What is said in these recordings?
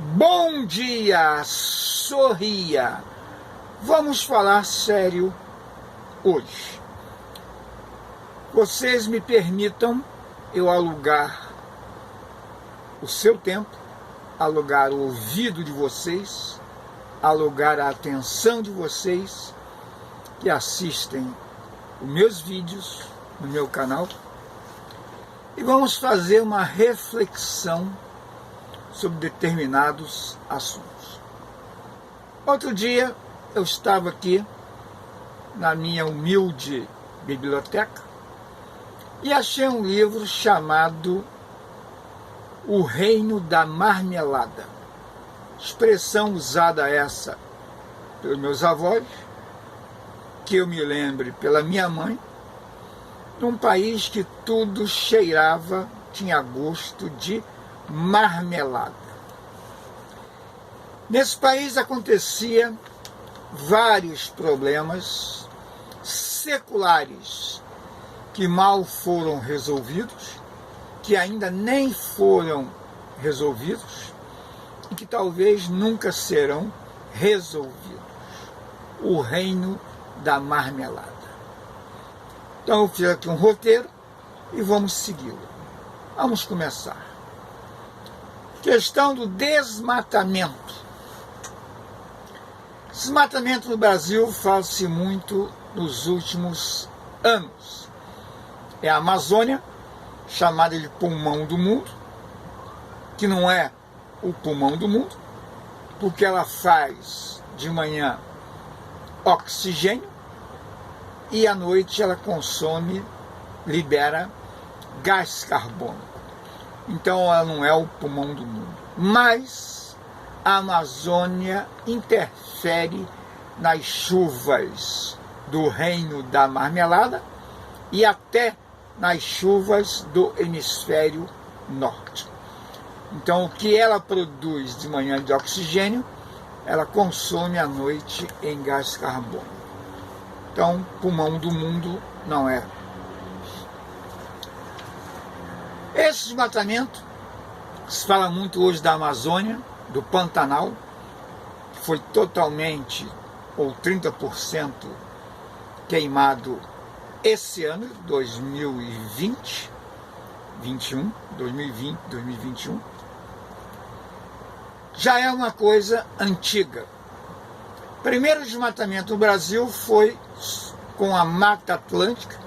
Bom dia, sorria. Vamos falar sério hoje. Vocês me permitam eu alugar o seu tempo, alugar o ouvido de vocês, alugar a atenção de vocês que assistem os meus vídeos no meu canal e vamos fazer uma reflexão sobre determinados assuntos. Outro dia eu estava aqui na minha humilde biblioteca e achei um livro chamado O Reino da Marmelada. Expressão usada essa pelos meus avós, que eu me lembre pela minha mãe, num país que tudo cheirava, tinha gosto de marmelada. Nesse país acontecia vários problemas seculares que mal foram resolvidos, que ainda nem foram resolvidos e que talvez nunca serão resolvidos. O reino da marmelada. Então eu fiz aqui um roteiro e vamos segui-lo. Vamos começar. Questão do desmatamento. Desmatamento no Brasil fala-se muito nos últimos anos. É a Amazônia, chamada de pulmão do mundo, que não é o pulmão do mundo, porque ela faz de manhã oxigênio e à noite ela consome, libera gás carbônico. Então ela não é o pulmão do mundo. Mas a Amazônia interfere nas chuvas do reino da marmelada e até nas chuvas do hemisfério norte. Então o que ela produz de manhã de oxigênio, ela consome à noite em gás carbônico. Então, pulmão do mundo não é. Esse desmatamento, se fala muito hoje da Amazônia, do Pantanal, que foi totalmente, ou 30% queimado esse ano, 2020, 2021, já é uma coisa antiga. O primeiro desmatamento no Brasil foi com a Mata Atlântica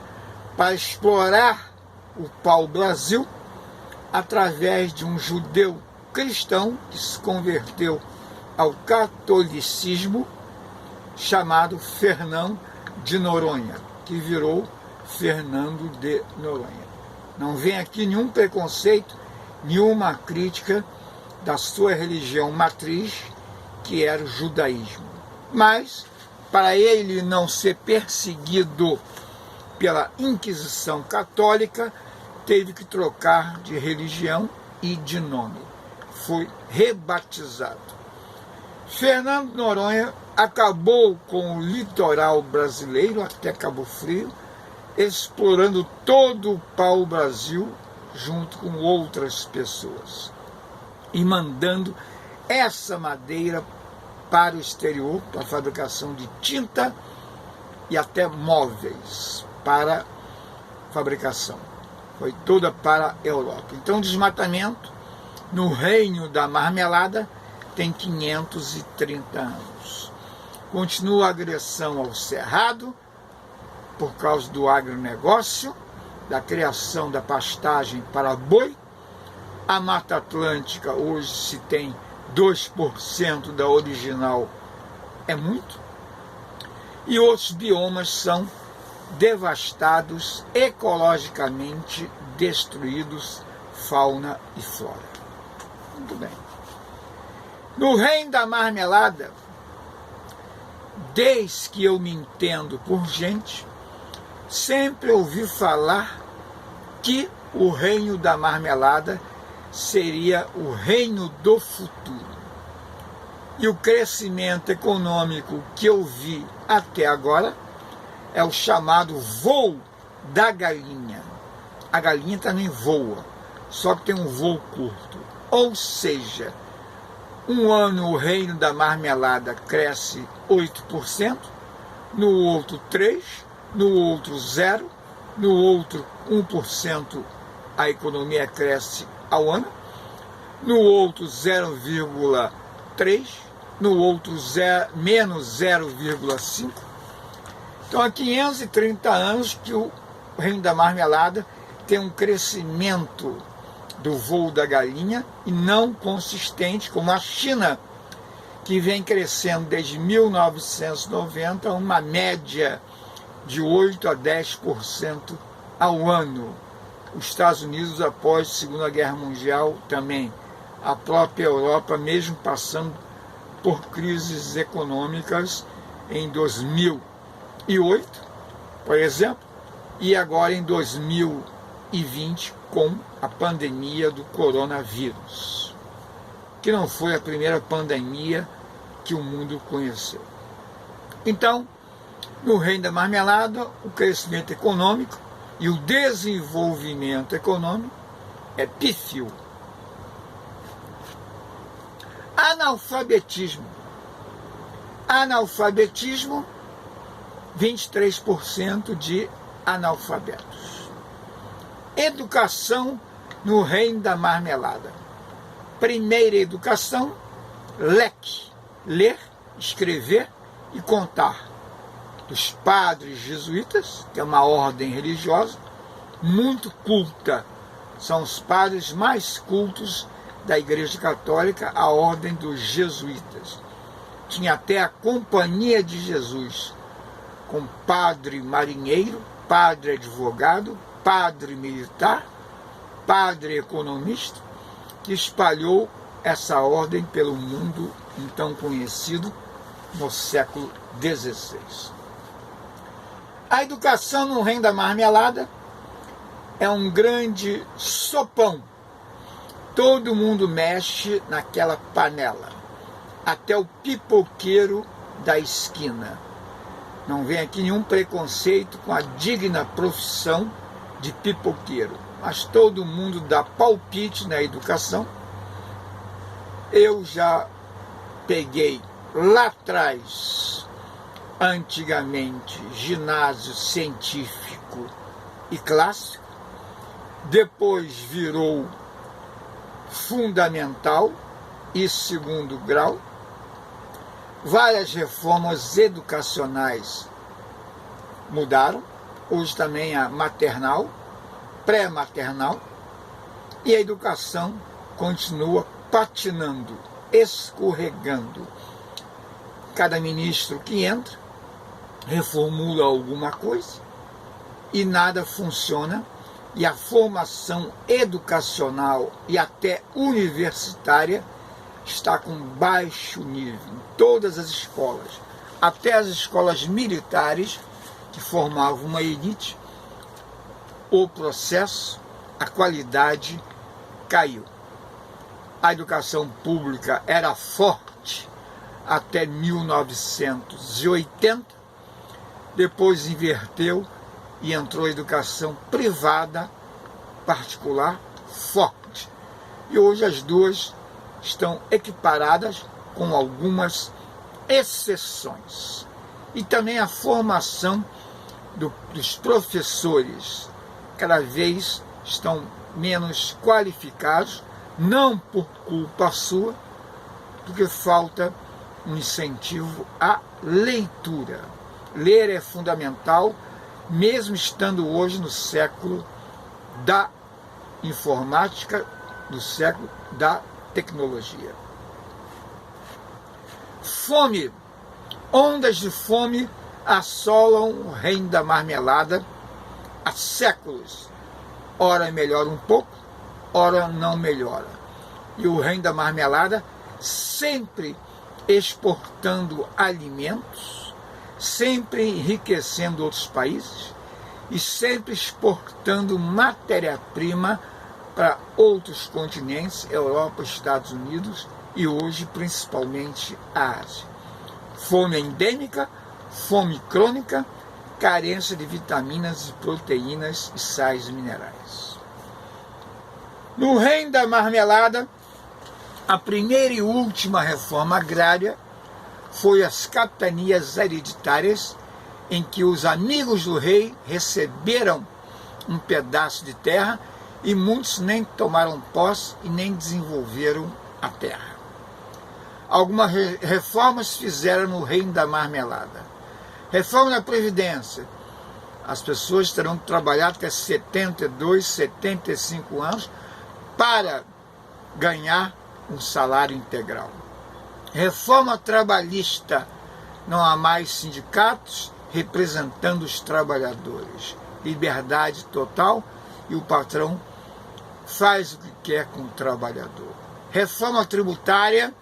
para explorar o pau-brasil através de um judeu cristão que se converteu ao catolicismo chamado Fernão de Noronha, que virou Fernando de Noronha. Não vem aqui nenhum preconceito, nenhuma crítica da sua religião matriz, que era o judaísmo. Mas, para ele não ser perseguido pela Inquisição Católica, teve que trocar de religião e de nome. Foi rebatizado. Fernando de Noronha acabou com o litoral brasileiro até Cabo Frio, explorando todo o pau-brasil junto com outras pessoas e mandando essa madeira para o exterior, para a fabricação de tinta e até móveis para fabricação. Foi toda para a Europa. Então o desmatamento no reino da marmelada tem 530 anos. Continua a agressão ao cerrado, por causa do agronegócio, da criação da pastagem para boi. A Mata Atlântica hoje se tem 2% da original, é muito. E outros biomas são devastados, ecologicamente destruídos, fauna e flora. Muito bem. No reino da marmelada, desde que eu me entendo por gente, sempre ouvi falar que o reino da marmelada seria o reino do futuro. E o crescimento econômico que eu vi até agora é o chamado voo da galinha. A galinha também voa, só que tem um voo curto. Ou seja, Um ano o reino da marmelada cresce 8%, no outro 3%, no outro 0%, no outro 1% a economia cresce ao ano, no outro 0,3%, no outro menos 0,5%. Então há 530 anos que o reino da marmelada tem um crescimento do voo da galinha e não consistente, como a China, que vem crescendo desde 1990 uma média de 8 a 10% ao ano. Os Estados Unidos, após a Segunda Guerra Mundial, também. A própria Europa, mesmo passando por crises econômicas em 2008, por exemplo, e agora em 2020 com a pandemia do coronavírus, que não foi a primeira pandemia que o mundo conheceu. Então, no reino da marmelada, o crescimento econômico e o desenvolvimento econômico é pífio. Analfabetismo. Analfabetismo, 23% de analfabetos. Educação no reino da marmelada. Primeira educação, leque, ler, escrever e contar. Dos padres jesuítas, que é uma ordem religiosa muito culta, são os padres mais cultos da Igreja Católica, a ordem dos jesuítas. Tinha até a Companhia de Jesus, com padre marinheiro, padre advogado, padre militar, padre economista, que espalhou essa ordem pelo mundo, então conhecido no século XVI. A educação no reino da marmelada é um grande sopão. Todo mundo mexe naquela panela, até o pipoqueiro da esquina. Não vem aqui nenhum preconceito com a digna profissão de pipoqueiro, mas todo mundo dá palpite na educação. Eu já peguei lá atrás, antigamente, ginásio científico e clássico, depois virou fundamental e segundo grau, várias reformas educacionais mudaram, hoje também a maternal, pré-maternal, e a educação continua patinando, escorregando. Cada ministro que entra reformula alguma coisa e nada funciona, e a formação educacional e até universitária está com baixo nível em todas as escolas, até as escolas militares que formavam uma elite. O processo, a qualidade caiu. A educação pública era forte até 1980, depois inverteu e entrou a educação privada, particular, forte. E hoje as duas estão equiparadas com algumas exceções. E também a formação dos professores cada vez estão menos qualificados, não por culpa sua, porque falta um incentivo à leitura. Ler é fundamental, mesmo estando hoje no século da informática, no século da tecnologia. Fome. Ondas de fome assolam o reino da marmelada há séculos. Ora melhora um pouco, ora não melhora. E o reino da marmelada sempre exportando alimentos, sempre enriquecendo outros países e sempre exportando matéria-prima para outros continentes, Europa, Estados Unidos e hoje principalmente a Ásia. Fome endêmica, fome crônica, carência de vitaminas e proteínas e sais minerais. No reino da marmelada, A primeira e última reforma agrária foi as capitanias hereditárias, em que os amigos do rei receberam um pedaço de terra e muitos nem tomaram posse e nem desenvolveram a terra. Algumas reformas fizeram no reino da marmelada. Reforma da Previdência. As pessoas terão que trabalhar até 72, 75 anos para ganhar um salário integral. Reforma trabalhista. Não há mais sindicatos representando os trabalhadores. Liberdade total e o patrão faz o que quer com o trabalhador. Reforma tributária.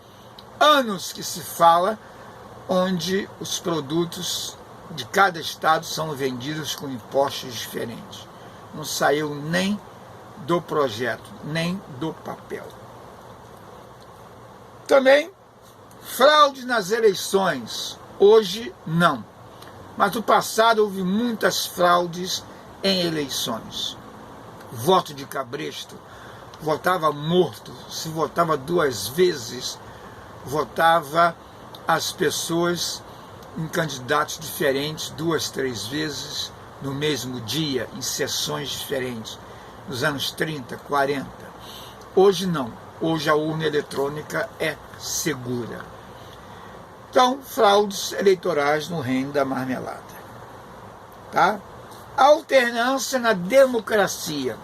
Anos que se fala, onde os produtos de cada estado são vendidos com impostos diferentes. Não saiu nem do projeto, nem do papel. Também, fraude nas eleições. Hoje, não. Mas no passado houve muitas fraudes em eleições. Voto de cabresto, votava morto, se votava 2 vezes, votava as pessoas em candidatos diferentes 2, 3 vezes no mesmo dia, em sessões diferentes, nos anos 30, 40. Hoje não. Hoje a urna eletrônica é segura. Então, fraudes eleitorais no reino da marmelada. Tá? Alternância na democracia.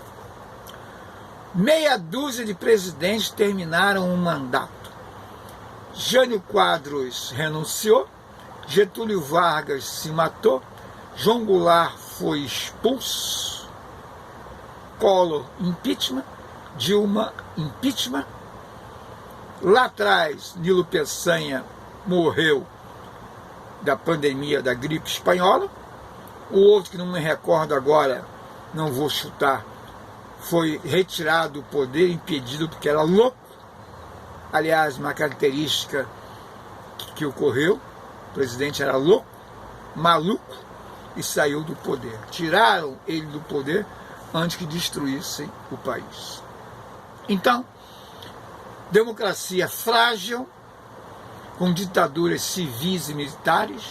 Meia dúzia de presidentes terminaram um mandato. Jânio Quadros renunciou, Getúlio Vargas se matou, João Goulart foi expulso, Collor impeachment, Dilma impeachment. Lá atrás, Nilo Peçanha morreu da pandemia da gripe espanhola. O outro, que não me recordo agora, não vou chutar, foi retirado do poder, impedido porque era louco. Aliás, uma característica que ocorreu, o presidente era louco, maluco, e saiu do poder. Tiraram ele do poder antes que destruíssem o país. Então, democracia frágil, com ditaduras civis e militares,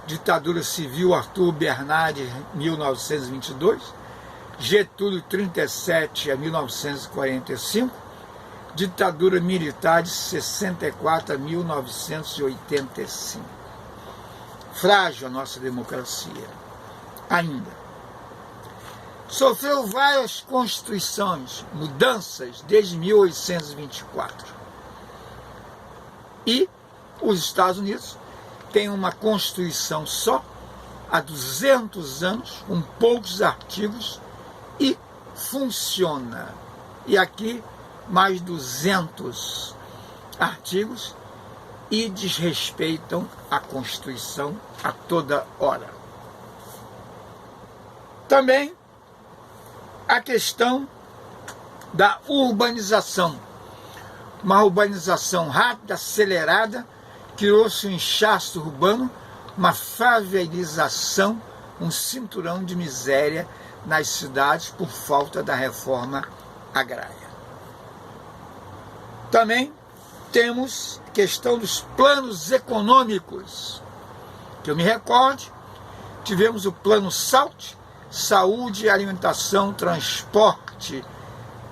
ditadura civil Arthur Bernardes, 1922, Getúlio, 37 a 1945, ditadura militar de 64 a 1985. Frágil a nossa democracia, ainda. Sofreu várias constituições, mudanças desde 1824. E os Estados Unidos têm uma constituição só, há 200 anos, com poucos artigos, e funciona. E aqui, mais 200 artigos e desrespeitam a Constituição a toda hora. Também a questão da urbanização. Uma urbanização rápida, acelerada, criou-se um inchaço urbano, uma favelização, um cinturão de miséria nas cidades por falta da reforma agrária. Também temos questão dos planos econômicos. Que eu me recorde, tivemos o plano SALT, saúde, alimentação, transporte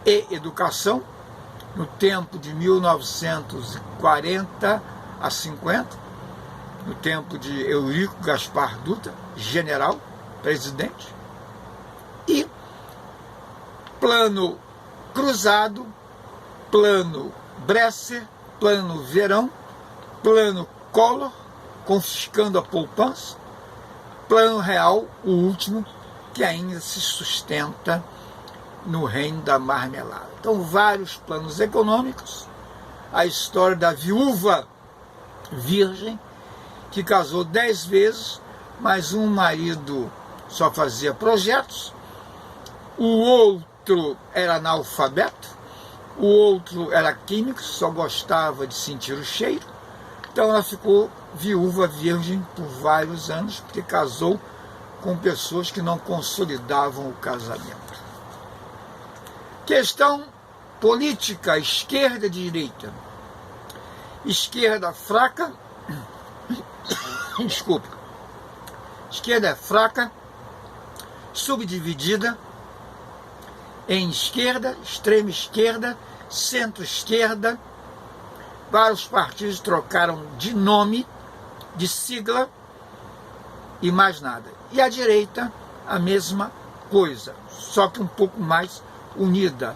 e educação, no tempo de 1940 a 50, no tempo de Eurico Gaspar Dutra, general, presidente, e plano cruzado, plano Bresser, plano Verão, plano Collor, confiscando a poupança, plano Real, o último, que ainda se sustenta no reino da marmelada. Então, vários planos econômicos, a história da viúva virgem, que casou 10 vezes, mas um marido só fazia projetos, o outro era analfabeto, o outro era químico, só gostava de sentir o cheiro. Então ela ficou viúva virgem por vários anos, porque casou com pessoas que não consolidavam o casamento. Questão política, esquerda e direita. Esquerda fraca, desculpa, esquerda fraca, subdividida em esquerda, extrema esquerda, centro-esquerda. Vários partidos trocaram de nome, de sigla e mais nada. E a direita, a mesma coisa, só que um pouco mais unida.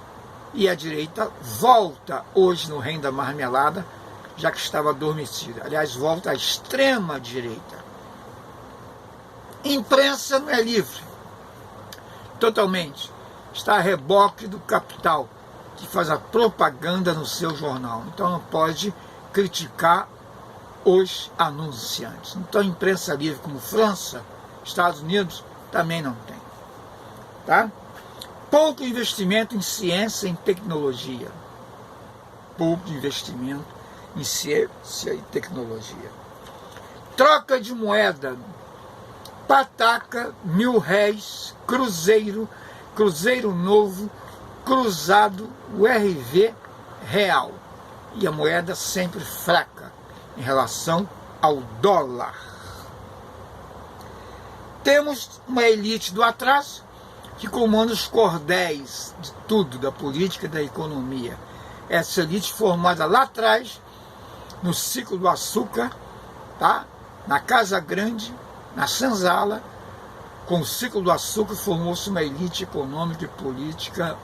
E a direita volta hoje no reino da marmelada, já que estava adormecida. Aliás, volta à extrema direita. Imprensa não é livre, totalmente. Está a reboque do capital, que faz a propaganda no seu jornal. Então não pode criticar os anunciantes. Então imprensa livre como França, Estados Unidos, também não tem. Tá? Pouco investimento em ciência e em tecnologia. Pouco investimento em ciência e tecnologia. Troca de moeda. Pataca, R$1.000, cruzeiro, cruzeiro novo, cruzado, URV real. E a moeda sempre fraca em relação ao dólar. Temos uma elite do atraso que comanda os cordéis de tudo, da política e da economia. Essa elite formada lá atrás, no ciclo do açúcar, tá? Na Casa Grande, na Senzala, com o ciclo do açúcar formou-se uma elite econômica e política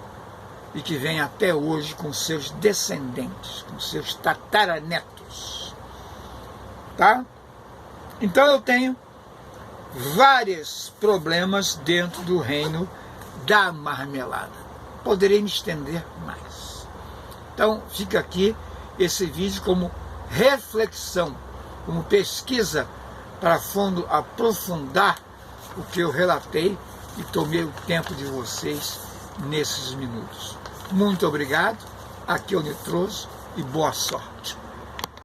e que vem até hoje com seus descendentes, com seus tataranetos. Tá? Então eu tenho vários problemas dentro do reino da marmelada. Poderei me estender mais. Então fica aqui esse vídeo como reflexão, como pesquisa para fundo aprofundar o que eu relatei e tomei o tempo de vocês nesses minutos. Muito obrigado, aqui é o Nitroso e boa sorte.